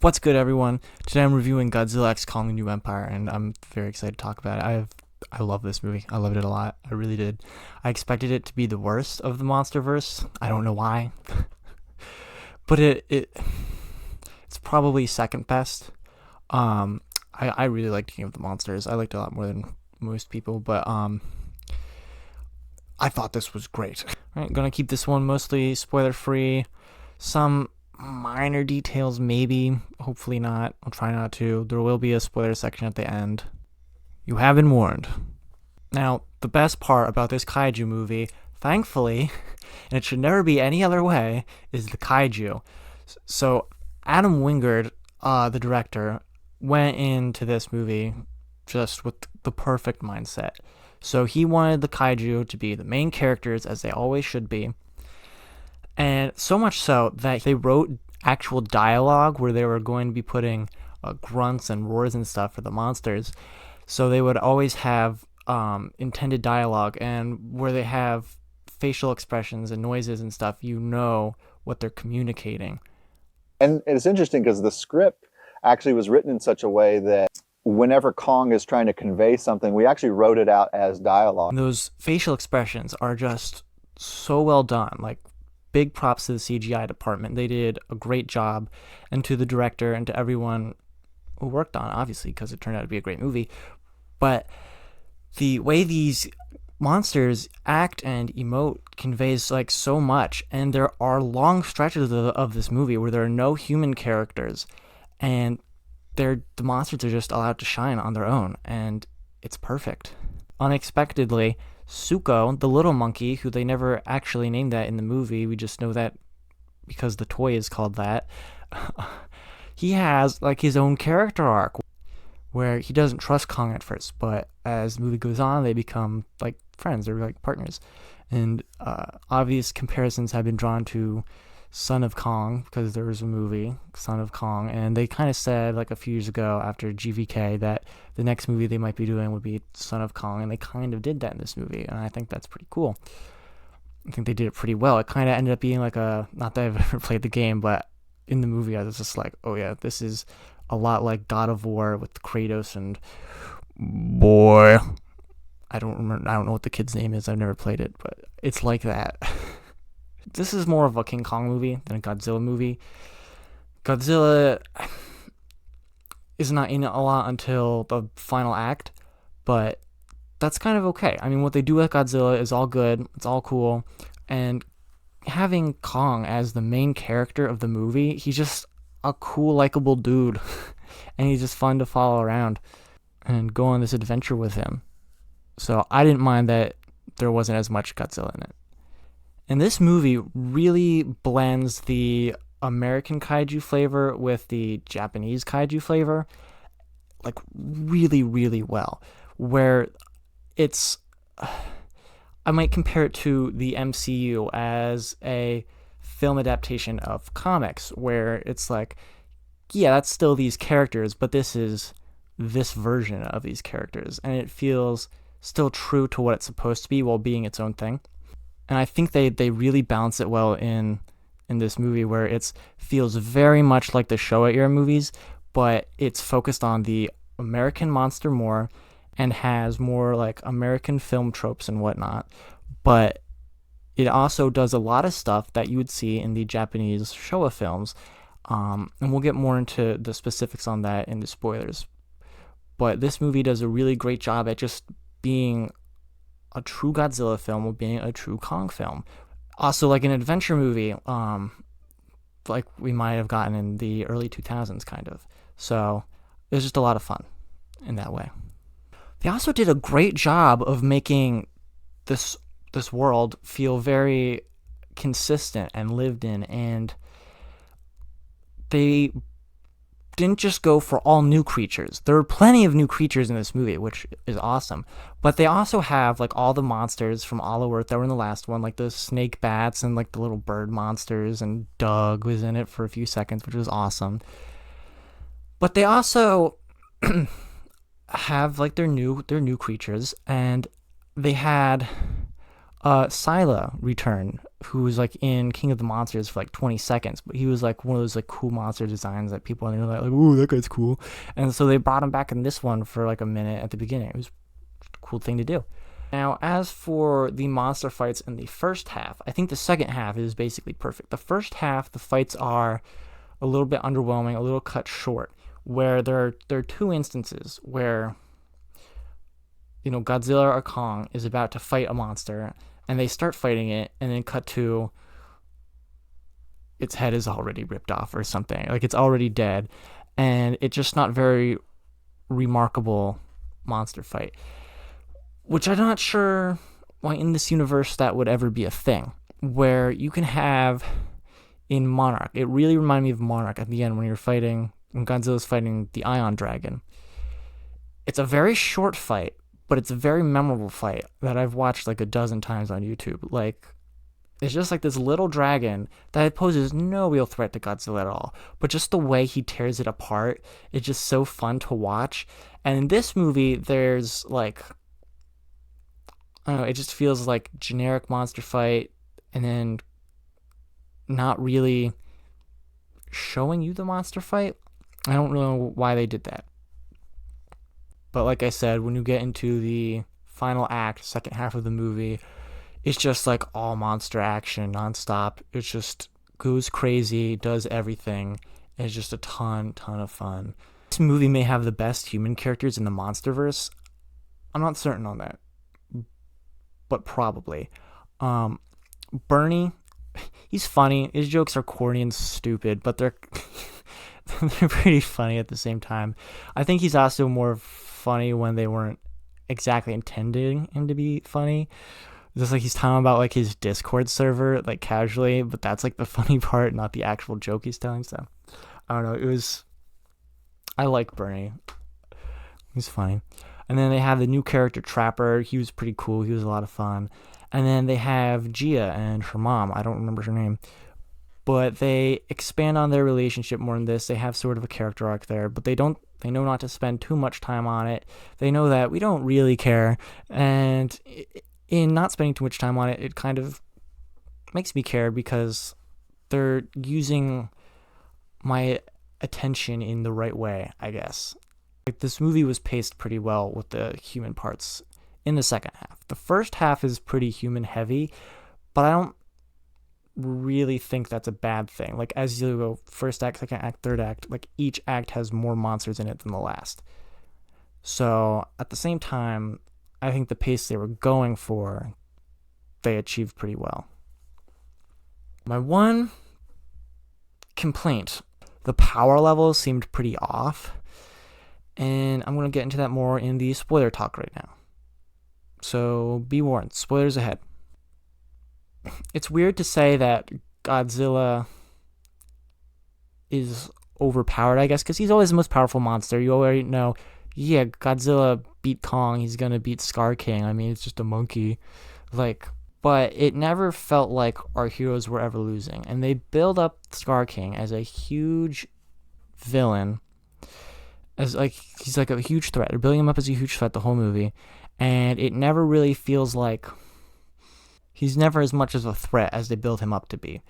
What's good, everyone? Today I'm reviewing Godzilla X Kong: New Empire, and I'm very excited to talk about it. I love this movie. I loved it a lot. I really did. I expected it to be the worst of the MonsterVerse. I don't know why, but it's probably second best. I really liked King of the Monsters. I liked it a lot more than most people, but I thought this was great. All right, gonna keep this one mostly spoiler free. Some minor details, maybe. Hopefully not. I'll try not to. There will be a spoiler section at the end. You have been warned. Now, the best part about this kaiju movie, thankfully, and it should never be any other way, is the kaiju. So, Adam Wingard, the director, went into this movie just with the perfect mindset. So he wanted the kaiju to be the main characters, as they always should be. And so much so that they wrote actual dialogue where they were going to be putting grunts and roars and stuff for the monsters. So they would always have intended dialogue, and where they have facial expressions and noises and stuff, you know what they're communicating. And it's interesting because the script actually was written in such a way that whenever Kong is trying to convey something, we actually wrote it out as dialogue. And those facial expressions are just so well done. Like, big props to the CGI department. They did a great job, and to the director and to everyone who worked on it, obviously, because it turned out to be a great movie. But the way these monsters act and emote conveys like so much, and there are long stretches of this movie where there are no human characters, and the monsters are just allowed to shine on their own, and it's perfect. Unexpectedly, Suko, the little monkey, who they never actually named that in the movie, we just know that because the toy is called that, he has like his own character arc where he doesn't trust Kong at first, but as the movie goes on, they become like friends, they're like partners. And obvious comparisons have been drawn to Son of Kong, because there was a movie, Son of Kong, and they kind of said like a few years ago after GVK that the next movie they might be doing would be Son of Kong, and they kind of did that in this movie, and I think that's pretty cool. I think they did it pretty well. It kind of ended up being like not that I've ever played the game, but in the movie I was just like, oh yeah, this is a lot like God of War with Kratos and boy, I don't know what the kid's name is. I've never played it, but it's like that. This is more of a King Kong movie than a Godzilla movie. Godzilla is not in it a lot until the final act, but that's kind of okay. I mean, what they do with Godzilla is all good. It's all cool. And having Kong as the main character of the movie, he's just a cool, likable dude. And he's just fun to follow around and go on this adventure with him. So I didn't mind that there wasn't as much Godzilla in it. And this movie really blends the American kaiju flavor with the Japanese kaiju flavor, like really, really well. Where it's, I might compare it to the MCU as a film adaptation of comics, where it's like, yeah, that's still these characters, but this is this version of these characters, and it feels still true to what it's supposed to be while being its own thing. And I think they really balance it well in this movie, where it feels very much like the Showa era movies, but it's focused on the American monster more and has more like American film tropes and whatnot. But it also does a lot of stuff that you would see in the Japanese Showa films. And we'll get more into the specifics on that in the spoilers. But this movie does a really great job at just being a true Godzilla film or being a true Kong film. Also, like an adventure movie, like we might have gotten in the early 2000s, kind of. So it was just a lot of fun in that way. They also did a great job of making this world feel very consistent and lived in, and they didn't just go for all new creatures. There are plenty of new creatures in this movie, which is awesome. But they also have like all the monsters from All Over Earth that were in the last one, like the snake bats and like the little bird monsters, and Doug was in it for a few seconds, which was awesome. But they also have like their new creatures, and they had Scylla returned, who was like in King of the Monsters for like 20 seconds, but he was like one of those like cool monster designs that people are like, "Ooh, that guy's cool," and so they brought him back in this one for like a minute at the beginning. It was a cool thing to do. Now, as for the monster fights in the first half, I think the second half is basically perfect. The first half, the fights are a little bit underwhelming, a little cut short, where there are two instances where Godzilla or Kong is about to fight a monster, and they start fighting it, and then cut to its head is already ripped off or something. Like it's already dead, and it's just not very remarkable monster fight. Which I'm not sure why in this universe that would ever be a thing. Where you can have in Monarch, it really reminded me of Monarch at the end when Godzilla's fighting the Ion Dragon. It's a very short fight, but it's a very memorable fight that I've watched like a dozen times on YouTube. Like, it's just like this little dragon that poses no real threat to Godzilla at all, but just the way he tears it apart is just so fun to watch. And in this movie, there's like, I don't know, it just feels like generic monster fight, and then not really showing you the monster fight. I don't know why they did that. But like I said, when you get into the final act, second half of the movie, it's just like all monster action nonstop. It just goes crazy, does everything. It's just a ton of fun. This movie may have the best human characters in the Monsterverse. I'm not certain on that, but probably. Bernie, he's funny. His jokes are corny and stupid, but they're they're pretty funny at the same time. I think he's also more funny when they weren't exactly intending him to be funny. Just like he's talking about like his Discord server, like casually, but that's like the funny part, not the actual joke he's telling. So I don't know. I like Bernie. He's funny. And then they have the new character Trapper. He was pretty cool. He was a lot of fun. And then they have Gia and her mom. I don't remember her name. But they expand on their relationship more in this. They have sort of a character arc there, but they know not to spend too much time on it. They know that we don't really care. And in not spending too much time on it, it kind of makes me care because they're using my attention in the right way, I guess. Like, this movie was paced pretty well with the human parts in the second half. The first half is pretty human heavy, but I don't really think that's a bad thing. Like, as you go first act, second act, third act, like each act has more monsters in it than the last. So at the same time, I think the pace they were going for, they achieved pretty well. My one complaint, the power levels seemed pretty off, and I'm going to get into that more in the spoiler talk right now. So be warned, spoilers ahead. It's weird to say that Godzilla is overpowered, I guess, because he's always the most powerful monster. You already know, yeah, Godzilla beat Kong, he's gonna beat Scar King. I mean, it's just a monkey. But it never felt like our heroes were ever losing. And they build up Scar King as a huge villain, as like he's like a huge threat. They're building him up as a huge threat the whole movie, and it never really feels like he's never as much as a threat as they build him up to be.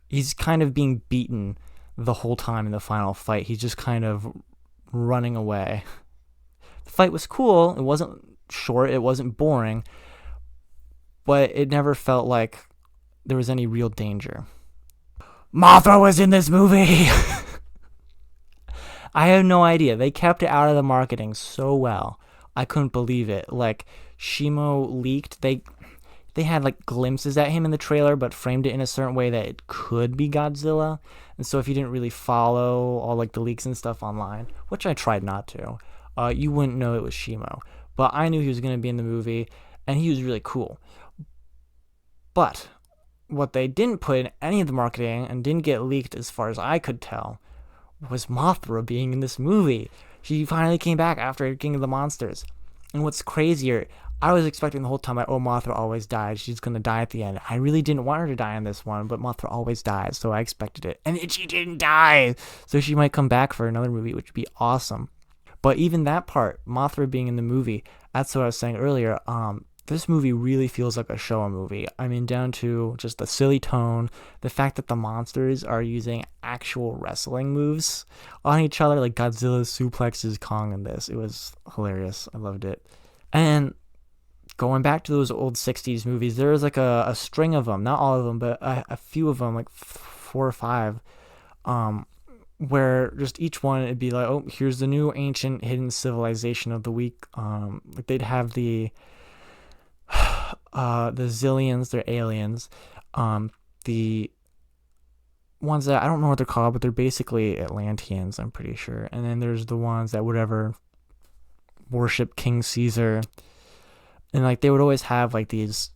He's kind of being beaten the whole time in the final fight. He's just kind of running away. The fight was cool. It wasn't short. It wasn't boring. But it never felt like there was any real danger. Mothra was in this movie! I have no idea. They kept it out of the marketing so well. I couldn't believe it. Like, Shimo leaked. They had like glimpses at him in the trailer, but framed it in a certain way that it could be Godzilla. And so if you didn't really follow all like the leaks and stuff online, which I tried not to, you wouldn't know it was Shimo. But I knew he was going to be in the movie, and he was really cool. But what they didn't put in any of the marketing and didn't get leaked as far as I could tell was Mothra being in this movie. She finally came back after King of the Monsters. And what's crazier, I was expecting the whole time, Mothra always died. She's going to die at the end. I really didn't want her to die in this one, but Mothra always dies, so I expected it. And then she didn't die! So she might come back for another movie, which would be awesome. But even that part, Mothra being in the movie, that's what I was saying earlier, This movie really feels like a Showa movie. I mean, down to just the silly tone, the fact that the monsters are using actual wrestling moves on each other, like Godzilla suplexes Kong in this. It was hilarious. I loved it. And going back to those old 60s movies, there was like a string of them, not all of them, but a few of them, like four or five, where just each one it'd be like, oh, here's the new ancient hidden civilization of the week. Like they'd have the Zillions, they're aliens. The ones that I don't know what they're called, but they're basically Atlanteans, I'm pretty sure. And then there's the ones that whatever worship King Caesar. And like they would always have like these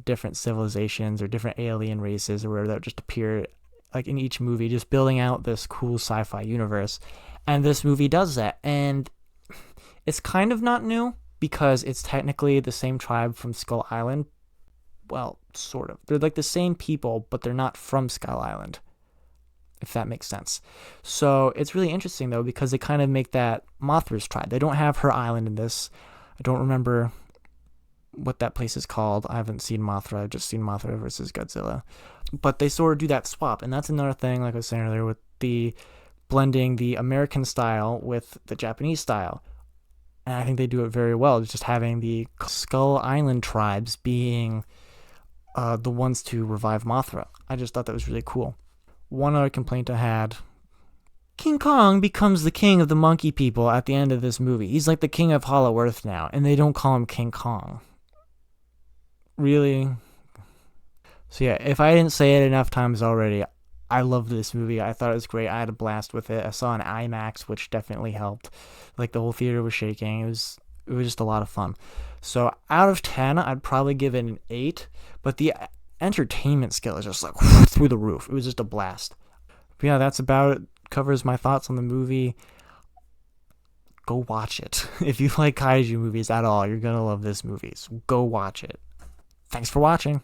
different civilizations or different alien races or whatever that would just appear like in each movie, just building out this cool sci-fi universe. And this movie does that. And it's kind of not new because it's technically the same tribe from Skull Island. Well, sort of. They're like the same people, but they're not from Skull Island, if that makes sense. So it's really interesting, though, because they kind of make that Mothra's tribe. They don't have her island in this. I don't remember what that place is called. I haven't seen Mothra. I've just seen Mothra versus Godzilla. But they sort of do that swap. And that's another thing, like I was saying earlier, with the blending the American style with the Japanese style. And I think they do it very well. It's just having the Skull Island tribes being the ones to revive Mothra. I just thought that was really cool. One other complaint I had: King Kong becomes the king of the monkey people at the end of this movie. He's like the king of Hollow Earth now, and they don't call him King Kong. Really? So yeah, if I didn't say it enough times already, I love this movie. I thought it was great. I had a blast with it. I saw an IMAX, which definitely helped. Like the whole theater was shaking. It was just a lot of fun. So out of 10, I'd probably give it an 8. But the entertainment skill is just like through the roof. It was just a blast. But yeah, that's about it. Covers my thoughts on the movie. Go watch it. If you like kaiju movies at all, you're gonna love this movie. So go watch it. Thanks for watching.